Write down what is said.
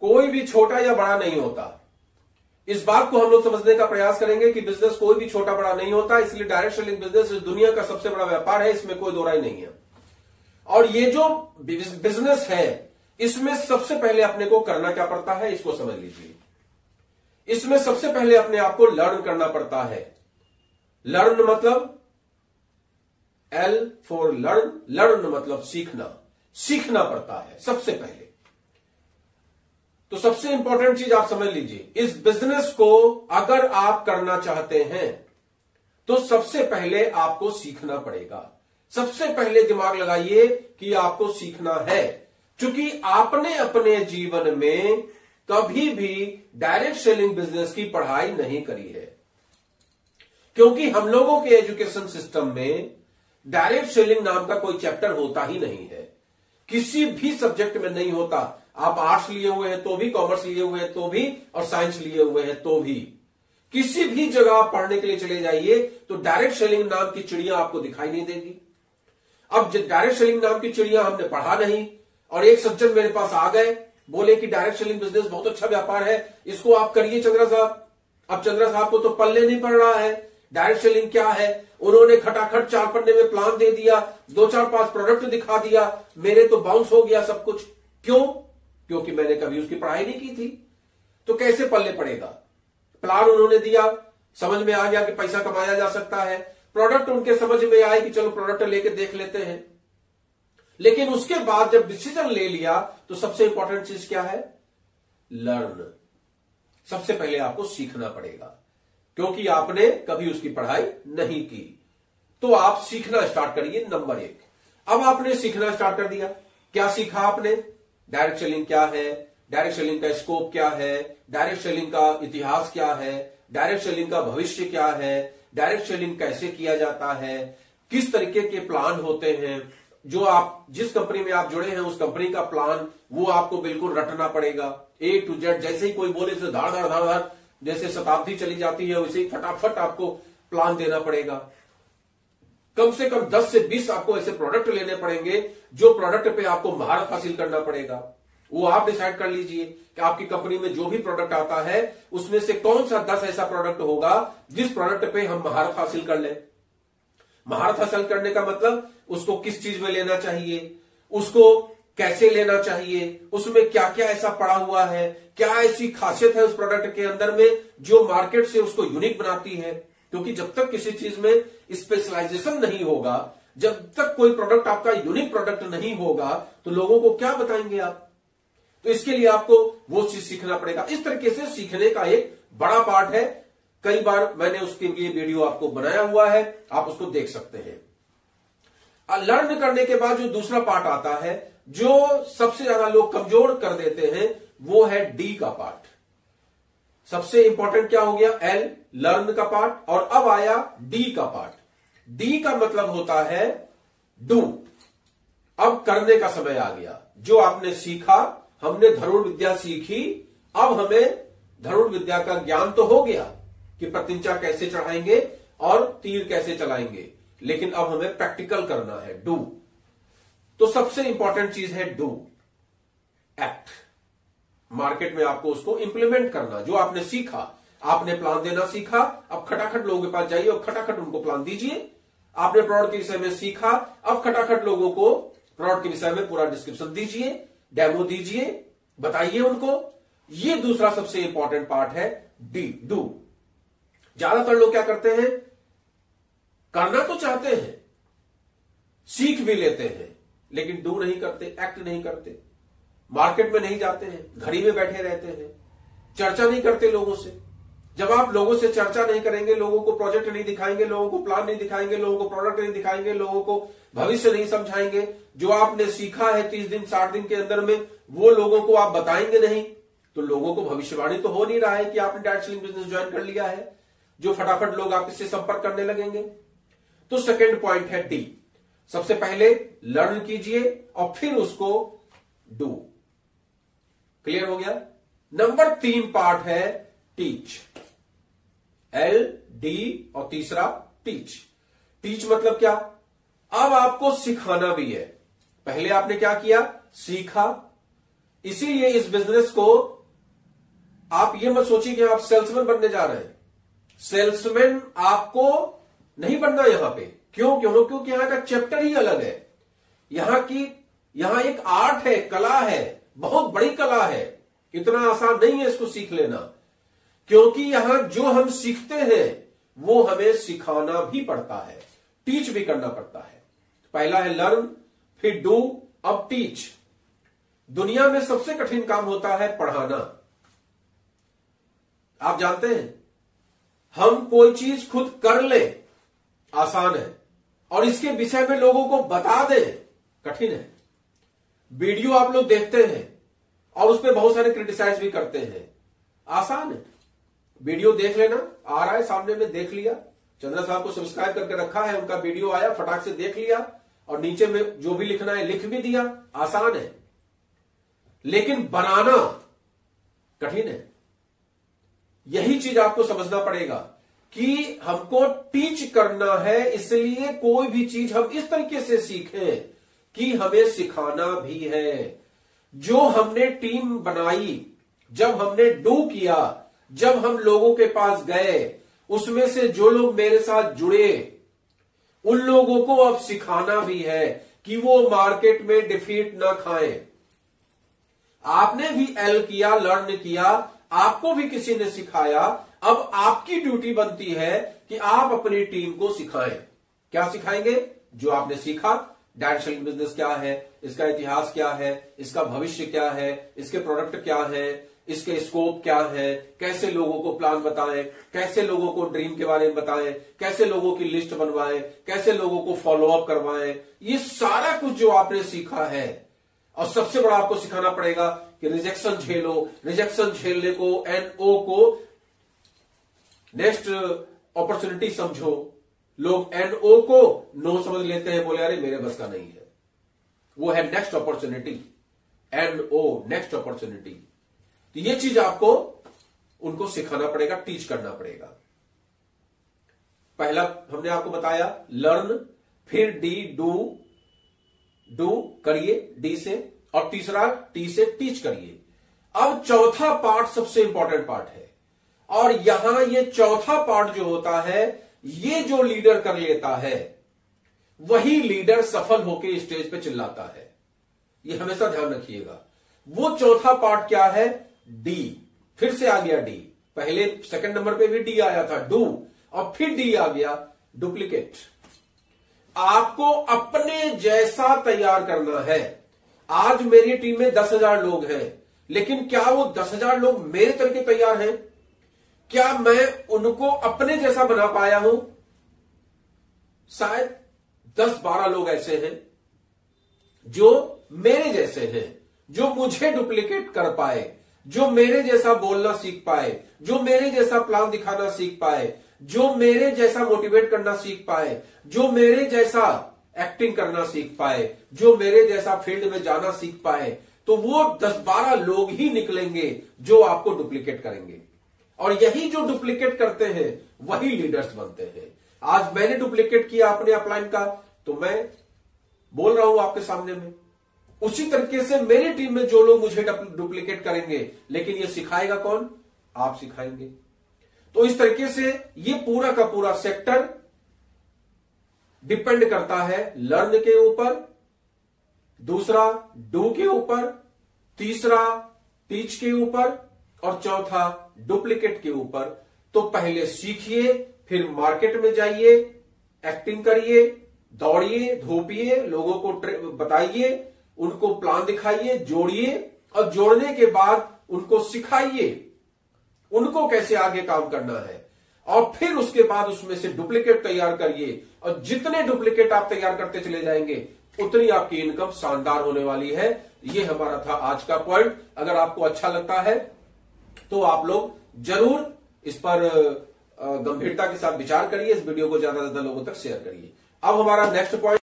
कोई भी छोटा या बड़ा नहीं होता। इस बात को हम लोग समझने का प्रयास करेंगे कि बिजनेस कोई भी छोटा बड़ा नहीं होता, इसलिए डायरेक्ट सेलिंग बिजनेस इस दुनिया का सबसे बड़ा व्यापार है, इसमें कोई दो राय नहीं है। और ये जो बिजनेस है इसमें सबसे पहले अपने को करना क्या पड़ता है, इसको समझ लीजिए। इसमें सबसे पहले अपने आप को लर्न करना पड़ता है। लर्न मतलब L फॉर लर्न, लर्न मतलब सीखना, सीखना पड़ता है सबसे पहले। तो सबसे इंपॉर्टेंट चीज आप समझ लीजिए, इस बिजनेस को अगर आप करना चाहते हैं तो सबसे पहले आपको सीखना पड़ेगा। सबसे पहले दिमाग लगाइए कि आपको सीखना है, क्योंकि आपने अपने जीवन में कभी भी डायरेक्ट सेलिंग बिजनेस की पढ़ाई नहीं करी है। क्योंकि हम लोगों के एजुकेशन सिस्टम में डायरेक्ट सेलिंग नाम का कोई चैप्टर होता ही नहीं है, किसी भी सब्जेक्ट में नहीं होता। आप आर्ट्स लिए हुए हैं तो भी, कॉमर्स लिए हुए हैं तो भी, और साइंस लिए हुए हैं तो भी, किसी भी जगह आप पढ़ने के लिए चले जाइए तो डायरेक्ट सेलिंग नाम की चिड़िया आपको दिखाई नहीं देगी। अब डायरेक्ट सेलिंग नाम की चिड़िया हमने पढ़ा नहीं, और एक सज्जन मेरे पास आ गए, बोले कि डायरेक्ट सेलिंग बिजनेस बहुत अच्छा व्यापार है, इसको आप करिए चंद्रा साहब। अब चंद्रा साहब को तो पल्ले नहीं पड़ रहा है डायरेक्ट सेलिंग क्या है। उन्होंने खटाखट 4 पन्ने में प्लान दे दिया, 2-4-5 प्रोडक्ट दिखा दिया, मेरे तो बाउंस हो गया सब कुछ। क्यों? क्योंकि मैंने कभी उसकी पढ़ाई नहीं की थी। तो कैसे पल्ले पड़ेगा? प्लान उन्होंने दिया, समझ में आ गया कि पैसा कमाया जा सकता है, प्रोडक्ट उनके समझ में आए कि चलो प्रोडक्ट लेके देख लेते हैं, लेकिन उसके बाद जब डिसीजन ले लिया तो सबसे इंपॉर्टेंट चीज क्या है? लर्न। सबसे पहले आपको सीखना पड़ेगा, क्योंकि आपने कभी उसकी पढ़ाई नहीं की। तो आप सीखना स्टार्ट करिए, नंबर 1। अब आपने सीखना स्टार्ट कर दिया, क्या सीखा आपने? डायरेक्ट सेलिंग क्या है, डायरेक्ट सेलिंग का स्कोप क्या है, डायरेक्ट सेलिंग का इतिहास क्या है, डायरेक्ट सेलिंग का भविष्य क्या है, डायरेक्ट सेलिंग कैसे किया जाता है, किस तरीके के प्लान होते हैं। जो आप जिस कंपनी में आप जुड़े हैं उस कंपनी का प्लान वो आपको बिल्कुल रटना पड़ेगा, A to Z। जैसे ही कोई बोले तो धाड़ धाड़ धाड़ धाड़ जैसे शताब्दी चली जाती है, वैसे ही फटाफट आपको प्लान देना पड़ेगा। कम से कम 10 से 20 आपको ऐसे प्रोडक्ट लेने पड़ेंगे जो प्रोडक्ट पे आपको महारत हासिल करना पड़ेगा। वो आप डिसाइड कर लीजिए कि आपकी कंपनी में जो भी प्रोडक्ट आता है उसमें से कौन सा 10 ऐसा प्रोडक्ट होगा जिस प्रोडक्ट पे हम महारत हासिल कर लें। महारत हासिल करने का मतलब उसको किस चीज में लेना चाहिए, उसको कैसे लेना चाहिए, उसमें क्या क्या ऐसा पड़ा हुआ है, क्या ऐसी खासियत है उस प्रोडक्ट के अंदर में जो मार्केट से उसको यूनिक बनाती है। क्योंकि जब तक किसी चीज में स्पेशलाइजेशन नहीं होगा, जब तक कोई प्रोडक्ट आपका यूनिक प्रोडक्ट नहीं होगा, तो लोगों को क्या बताएंगे आप। तो इसके लिए आपको वो चीज सीखना पड़ेगा। इस तरीके से सीखने का एक बड़ा पार्ट है। कई बार मैंने उसके लिए वीडियो आपको बनाया हुआ है, आप उसको देख सकते हैं। लर्न करने के बाद जो दूसरा पार्ट आता है, जो सबसे ज्यादा लोग कमजोर कर देते हैं, वो है डी का पार्ट। सबसे इंपॉर्टेंट क्या हो गया? एल, लर्न का पार्ट, और अब आया डी का पार्ट। डी का मतलब होता है डू। अब करने का समय आ गया। जो आपने सीखा, हमने धनुर विद्या सीखी, अब हमें धनुर विद्या का ज्ञान तो हो गया कि प्रतिंचा कैसे चढ़ाएंगे और तीर कैसे चलाएंगे, लेकिन अब हमें प्रैक्टिकल करना है, डू। तो सबसे इंपॉर्टेंट चीज है डू, एक्ट। मार्केट में आपको उसको इंप्लीमेंट करना। जो आपने सीखा, आपने प्लान देना सीखा, अब खटाखट लोगों के पास जाइए और खटाखट उनको प्लान दीजिए। आपने प्रोडक्ट के विषय में सीखा, अब खटाखट लोगों को प्रोडक्ट के विषय में पूरा डिस्क्रिप्शन दीजिए, डेमो दीजिए, बताइए उनको। ये दूसरा सबसे इंपॉर्टेंट पार्ट है डी, डू। ज्यादातर लोग क्या करते हैं? करना तो चाहते हैं, सीख भी लेते हैं, लेकिन डू नहीं करते, एक्ट नहीं करते, मार्केट में नहीं जाते हैं, घड़ी में बैठे रहते हैं, चर्चा नहीं करते लोगों से। जब आप लोगों से चर्चा नहीं करेंगे, लोगों को प्रोजेक्ट नहीं दिखाएंगे, लोगों को प्लान नहीं दिखाएंगे, लोगों को प्रोडक्ट नहीं दिखाएंगे, लोगों को भविष्य नहीं समझाएंगे, जो आपने सीखा है 30 दिन 60 दिन के अंदर में, वो लोगों को आप बताएंगे नहीं, तो लोगों को भविष्यवाणी तो हो नहीं रहा है कि आपने डायरेक्ट सेलिंग बिजनेस ज्वाइन कर लिया है, जो फटाफट लोग आपसे संपर्क करने लगेंगे। तो सेकेंड पॉइंट है डी। सबसे पहले लर्न कीजिए और फिर उसको डू। क्लियर हो गया? नंबर 3 पार्ट है टीच, एल, डी, और तीसरा टीच। टीच मतलब क्या? अब आपको सिखाना भी है। पहले आपने क्या किया? सीखा, इसीलिए इस बिजनेस को आप ये मत सोचिए कि आप सेल्समैन बनने जा रहे हैं। सेल्समैन आपको नहीं बनना यहां पे। क्योंकि यहां का चैप्टर ही अलग है। यहां एक आर्ट है, कला है, बहुत बड़ी कला है। इतना आसान नहीं है इसको सीख लेना, क्योंकि यहां जो हम सीखते हैं वो हमें सिखाना भी पड़ता है, टीच भी करना पड़ता है। पहला है लर्न, फिर डू, अब टीच। दुनिया में सबसे कठिन काम होता है पढ़ाना। आप जानते हैं, हम कोई चीज खुद कर ले आसान है, और इसके विषय में लोगों को बता दें कठिन है। वीडियो आप लोग देखते हैं और उस पर बहुत सारे क्रिटिसाइज भी करते हैं, आसान है। वीडियो देख लेना, आ रहा है सामने में, देख लिया, चंद्रा साहब को सब्सक्राइब करके रखा है, उनका वीडियो आया, फटाक से देख लिया और नीचे में जो भी लिखना है लिख भी दिया, आसान है। लेकिन बनाना कठिन है। यही चीज आपको समझना पड़ेगा कि हमको टीच करना है। इसलिए कोई भी चीज हम इस तरीके से सीखें कि हमें सिखाना भी है। जो हमने टीम बनाई, जब हमने डू किया, जब हम लोगों के पास गए, उसमें से जो लोग मेरे साथ जुड़े, उन लोगों को अब सिखाना भी है कि वो मार्केट में डिफीट ना खाएं। आपने भी एल किया, लर्न किया, आपको भी किसी ने सिखाया। अब आपकी ड्यूटी बनती है कि आप अपनी टीम को सिखाएं। क्या सिखाएंगे? जो आपने सीखा। डायरेक्ट सेलिंग बिजनेस क्या है, इसका इतिहास क्या है, इसका भविष्य क्या है, इसके प्रोडक्ट क्या है, इसके स्कोप क्या है, कैसे लोगों को प्लान बताएं, कैसे लोगों को ड्रीम के बारे में बताएं, कैसे लोगों की लिस्ट बनवाएं, कैसे लोगों को फॉलो अप करवाएं। ये सारा कुछ जो आपने सीखा है, और सबसे बड़ा आपको सिखाना पड़ेगा कि रिजेक्शन झेलो। रिजेक्शन झेलने को, NO को नेक्स्ट अपॉर्चुनिटी समझो। लोग NO को नो समझ लेते हैं, बोले अरे मेरे बस का नहीं है, वो है next opportunity. NO next opportunity. तो ये चीज आपको उनको सिखाना पड़ेगा, टीच करना पड़ेगा। पहला हमने आपको बताया लर्न, फिर डू करिए डी से, और तीसरा टी से टीच करिए। अब चौथा पार्ट सबसे इंपॉर्टेंट पार्ट है, और यहां ये चौथा पार्ट जो होता है, ये जो लीडर कर लेता है वही लीडर सफल होकर स्टेज पे चिल्लाता है। ये हमेशा ध्यान रखिएगा। वो चौथा पार्ट क्या है? डी। फिर से आ गया डी। पहले सेकंड नंबर पे भी डी आया था, डू, और फिर डी आ गया डुप्लीकेट। आपको अपने जैसा तैयार करना है। आज मेरी टीम में 10,000 लोग हैं, लेकिन क्या वो 10,000 लोग मेरे तरीके तैयार हैं? क्या मैं उनको अपने जैसा बना पाया हूं? शायद 10-12 लोग ऐसे हैं जो मेरे जैसे हैं, जो मुझे डुप्लीकेट कर पाए, जो मेरे जैसा बोलना सीख पाए, जो मेरे जैसा प्लान दिखाना सीख पाए, जो मेरे जैसा मोटिवेट करना सीख पाए, जो मेरे जैसा एक्टिंग करना सीख पाए, जो मेरे जैसा फील्ड में जाना सीख पाए। तो वो 10-12 लोग ही निकलेंगे जो आपको डुप्लीकेट करेंगे, और यही जो डुप्लीकेट करते हैं वही लीडर्स बनते हैं। आज मैंने डुप्लीकेट किया अपने अपलाइन का, तो मैं बोल रहा हूं आपके सामने में। उसी तरीके से मेरी टीम में जो लोग मुझे डुप्लीकेट करेंगे, लेकिन ये सिखाएगा कौन? आप सिखाएंगे। तो इस तरीके से ये पूरा का पूरा सेक्टर डिपेंड करता है लर्न के ऊपर, दूसरा डू के ऊपर, तीसरा टीच के ऊपर, और चौथा डुप्लीकेट के ऊपर। तो पहले सीखिए, फिर मार्केट में जाइए, एक्टिंग करिए, दौड़िए, धूपिए, लोगों को बताइए, उनको प्लान दिखाइए, जोड़िए, और जोड़ने के बाद उनको सिखाइए उनको कैसे आगे काम करना है, और फिर उसके बाद उसमें से डुप्लीकेट तैयार करिए। और जितने डुप्लीकेट आप तैयार करते चले जाएंगे, उतनी आपकी इनकम शानदार होने वाली है। ये हमारा था आज का पॉइंट। अगर आपको अच्छा लगता है तो आप लोग जरूर इस पर गंभीरता के साथ विचार करिए। इस वीडियो को ज्यादा से ज्यादा लोगों तक शेयर करिए। अब हमारा नेक्स्ट पॉइंट